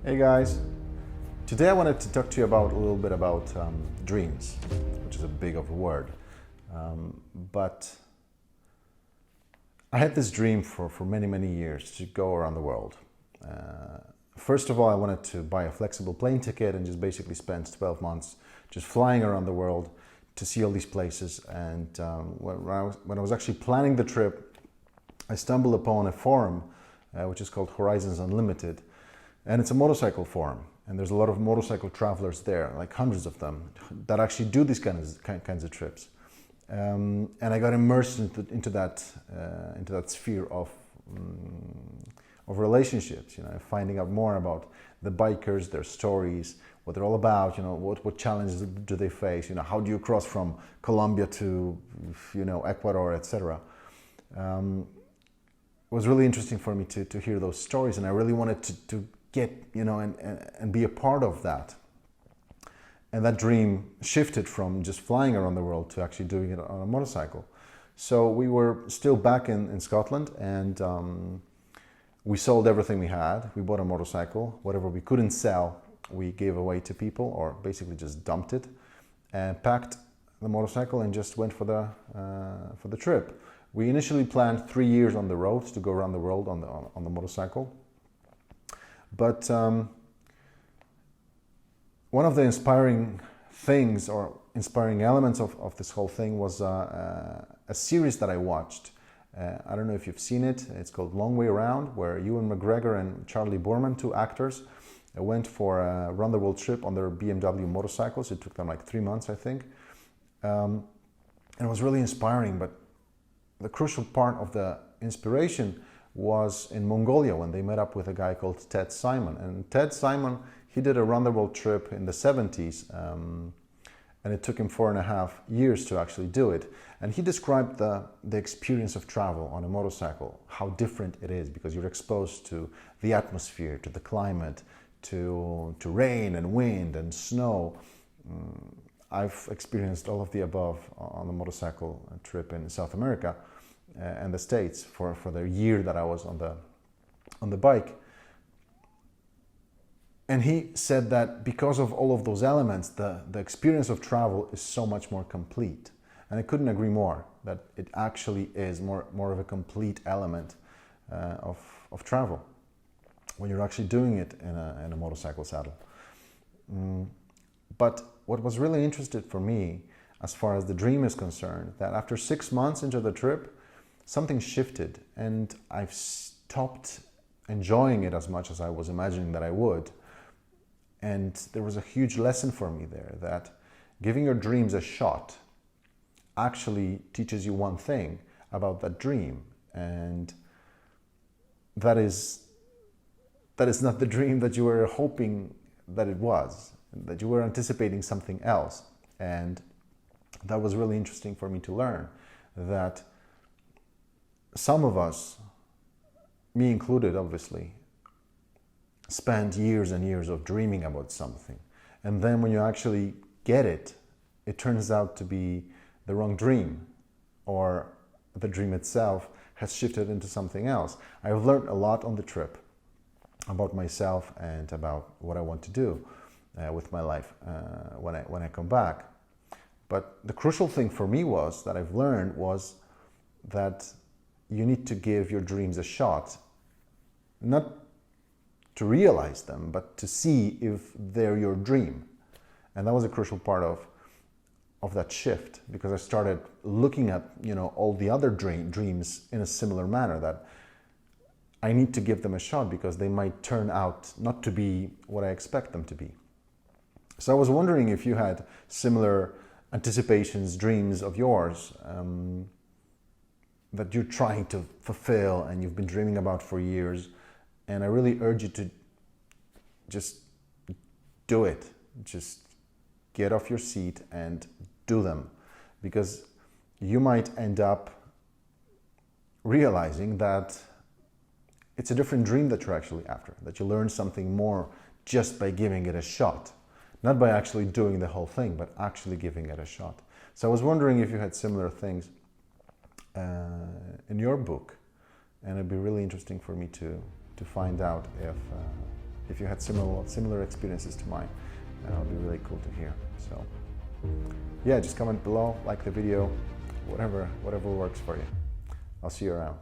Hey guys, today I wanted to talk to you about a little bit about dreams, which is a big of a word. But I had this dream for many years to go around the world. First of all, I wanted to buy a flexible plane ticket and just basically spend 12 months just flying around the world to see all these places. And when I was actually planning the trip, I stumbled upon a forum which is called Horizons Unlimited. And it's a motorcycle forum, and there's a lot of motorcycle travelers there, like hundreds of them, that actually do these kinds of trips. And I got immersed into that sphere of relationships. You know, finding out more about the bikers, their stories, what they're all about. You know, what challenges do they face? You know, how do you cross from Colombia to Ecuador, etc. It was really interesting for me to hear those stories, and I really wanted to get, and be a part of that. And that dream shifted from just flying around the world to actually doing it on a motorcycle. So we were still back in Scotland, and we sold everything we had. We bought a motorcycle. Whatever we couldn't sell, we gave away to people, or basically just dumped it, and packed the motorcycle and just went for the trip. We initially planned 3 years on the road to go around the world on the motorcycle. But one of the inspiring things or inspiring elements of this whole thing was a series that I watched. I don't know if you've seen it. It's called Long Way Around, where Ewan McGregor and Charlie Boorman, two actors, went for a round the world trip on their BMW motorcycles. It took them like 3 months, I think. And it was really inspiring, but the crucial part of the inspiration was in Mongolia when they met up with a guy called Ted Simon. And Ted Simon, he did a round the world trip in the 70s, and it took him 4.5 years to actually do it. And he described the experience of travel on a motorcycle, how different it is, because you're exposed to the atmosphere, to the climate, to rain and wind and snow. I've experienced all of the above on the motorcycle trip in South America and the States for the year that I was on the bike. And he said that because of all of those elements, the experience of travel is so much more complete. And I couldn't agree more, that it actually is more of a complete element of travel when you're actually doing it in a motorcycle saddle. But what was really interesting for me, as far as the dream is concerned, that after 6 months into the trip, something shifted, and I've stopped enjoying it as much as I was imagining that I would. And there was a huge lesson for me there, that giving your dreams a shot actually teaches you one thing about that dream, and that is not the dream that you were hoping that it was, that you were anticipating something else. And that was really interesting for me to learn, that some of us, me included obviously, spend years and years of dreaming about something. And then when you actually get it, it turns out to be the wrong dream, or the dream itself has shifted into something else. I've learned a lot on the trip about myself and about what I want to do with my life when I come back. But the crucial thing for me was that I've learned was that you need to give your dreams a shot, not to realize them, but to see if they're your dream. And that was a crucial part of that shift, because I started looking at all the other dreams in a similar manner, that I need to give them a shot because they might turn out not to be what I expect them to be. So I was wondering if you had similar anticipations, dreams of yours that you're trying to fulfill and you've been dreaming about for years. And I really urge you to just do it. Just get off your seat and do them, because you might end up realizing that it's a different dream that you're actually after, that you learn something more just by giving it a shot. Not by actually doing the whole thing, but actually giving it a shot. So I was wondering if you had similar things in your book, and it'd be really interesting for me to find out if you had similar experiences to mine. That would be really cool to hear. So yeah, just comment below, like the video, whatever works for you. I'll see you around.